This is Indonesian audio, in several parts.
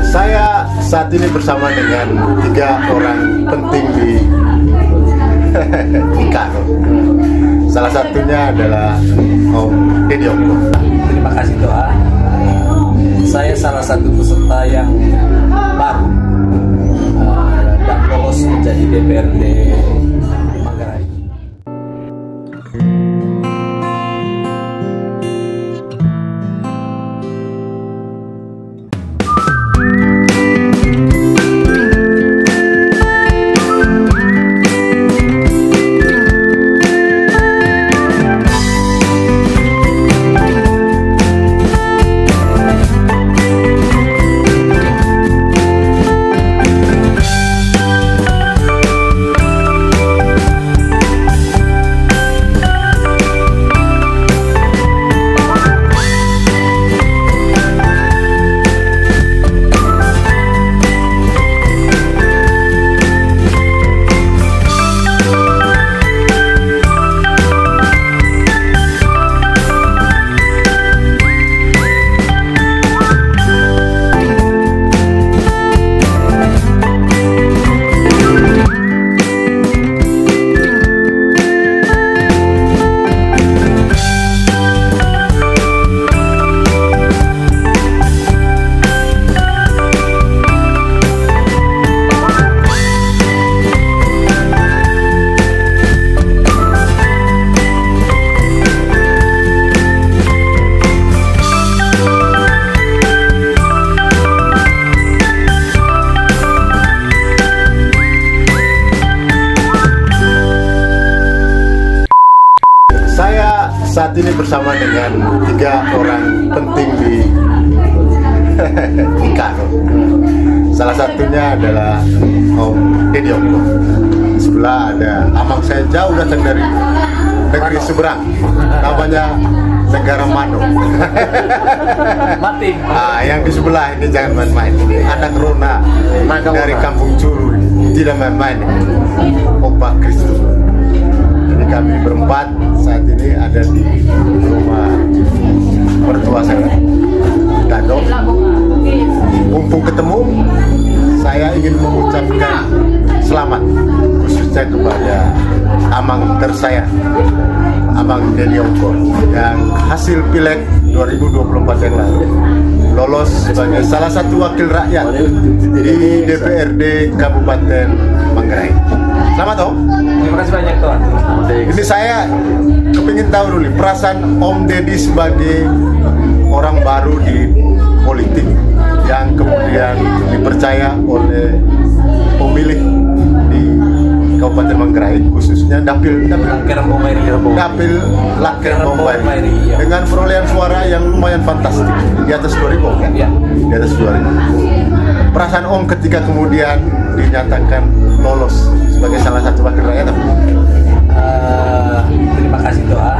Saya saat ini bersama dengan 3 orang penting di Karo. Salah satunya adalah Om Deddy Ongko. Terima kasih doa. Saya salah satu peserta yang baru dan lolos menjadi DPRD Manggarai. Saat ini bersama dengan 3 orang penting di Karo. Salah satunya adalah Om Deddy Ongko. Di sebelah ada amang saya jauh datang dari negeri seberang, namanya negara Mano. Mati. Yang di sebelah ini jangan main-main. Ini anak Rona dari Kampung Curu, tidak main-main. Opa Kristus. Jadi kami berempat saat ini ada di rumah mertua saya, Dado. Mumpung ketemu, saya ingin mengucapkan selamat khususnya kepada amang tersayang, Amang Deddy Ongko, yang hasil pileg 2024 yang lalu lolos sebagai salah satu wakil rakyat di DPRD Kabupaten Manggarai. Selamat Om. Terima kasih banyak Tuan. Ini saya kepingin tahu dulu perasaan Om Deddy sebagai orang baru di politik yang kemudian dipercaya oleh pemilih di Kabupaten Manggarai, khususnya Dapil Laker Bombay dengan perolehan suara yang lumayan fantastik, di atas 2.000 kan? Ya. Di atas 2.000. Perasaan Om ketika kemudian dinyatakan lolos sebagai salah satu wakil rakyat apa? Terima kasih doa.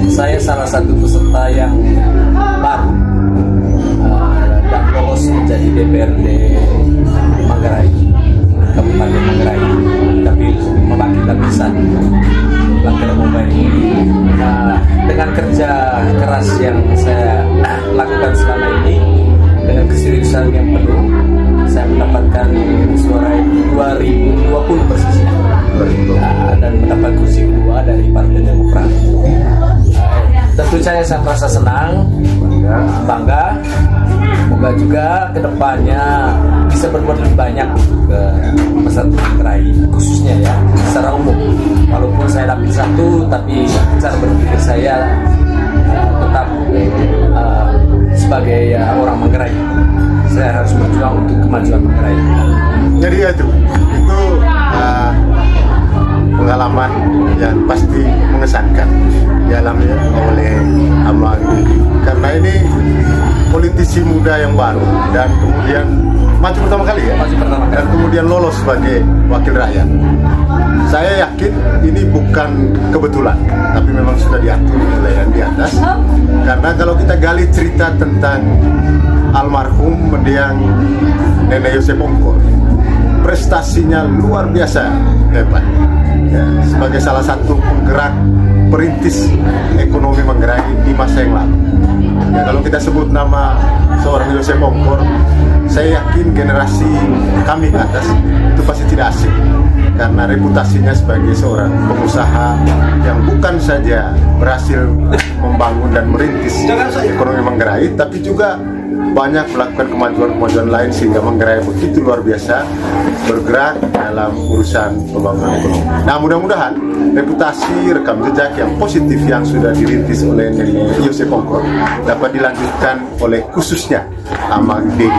Saya salah satu peserta yang baru dan lolos menjadi DPRD Manggarai, Kabupaten Manggarai, tapi mewakili lapisan Laker Bombay. Dengan kerja keras yang saya lakukan selama ini, dengan keseriusan yang penuh, saya mendapatkan suara 2020 persisnya, dan mendapat kursi kedua dari Partai Demokrat. Tentu saya merasa senang, bangga. Semoga juga kedepannya bisa berbuat lebih banyak ke masyarakat Manggarai, khususnya ya secara umum. Walaupun saya dapil 1, tapi cara berpikir saya tetap sebagai orang Manggarai. Saya harus berjuang untuk kemajuan Manggarai. Jadi itu pengalaman yang pasti mengesankan dialami oleh Amang Deddy, karena ini politisi muda yang baru dan kemudian maju pertama kali ya, dan kemudian lolos sebagai wakil rakyat. Saya yakin ini bukan kebetulan, tapi memang sudah diatur oleh yang di atas. Karena kalau kita gali cerita tentang almarhum mendiang Nenek Yosep Ongko, prestasinya luar biasa hebat. Ya, sebagai salah satu penggerak perintis ekonomi Manggarai di masa yang lalu. Ya, kalau kita sebut nama seorang Yosep Ongkor, saya yakin generasi kami ke atas itu pasti tidak asing, karena reputasinya sebagai seorang pengusaha yang bukan saja berhasil membangun dan merintis ekonomi Manggarai, tapi juga banyak melakukan kemajuan-kemajuan lain sehingga Manggarai begitu luar biasa bergerak dalam urusan pembangunan ekonomi. Nah, mudah-mudahan reputasi rekam jejak yang positif yang sudah dirintis oleh Nenek Yosep Ongkor dapat dilanjutkan oleh khususnya Amang Dedi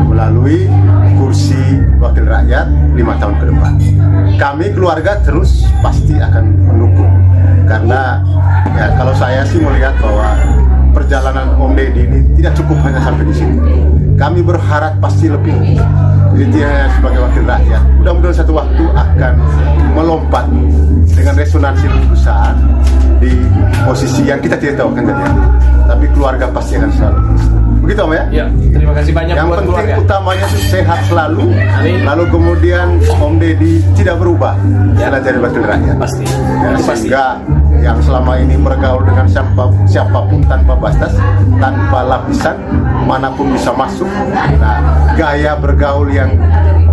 melalui kursi wakil rakyat 5 tahun ke depan. Kami keluarga terus pasti akan mendukung, karena ya, kalau saya sih melihat bahwa perjalanan Om Dedi ini tidak cukup hanya sampai di sini. Kami berharap pasti lebih. Jadi dia sebagai wakil rakyat, mudah-mudahan satu waktu akan melompat dengan resonansi perusahaan di posisi yang kita tidak tahu akan terjadi. Tapi keluarga pasti akan selalu. Begitu Om ya? Ya, terima kasih banyak yang buat penting keluarga. Utamanya itu sehat selalu. Amin. Lalu kemudian Om Dedi tidak berubah setelah jadi wakil rakyat. Pasti. Ya, Itu pasti. sehingga yang selama ini bergaul dengan siapapun tanpa batas, tanpa lapisan, manapun bisa masuk. Nah, gaya bergaul yang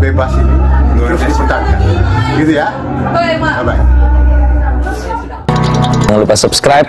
bebas ini terus dipertahankan. Gitu ya. Bye-bye. Jangan lupa subscribe.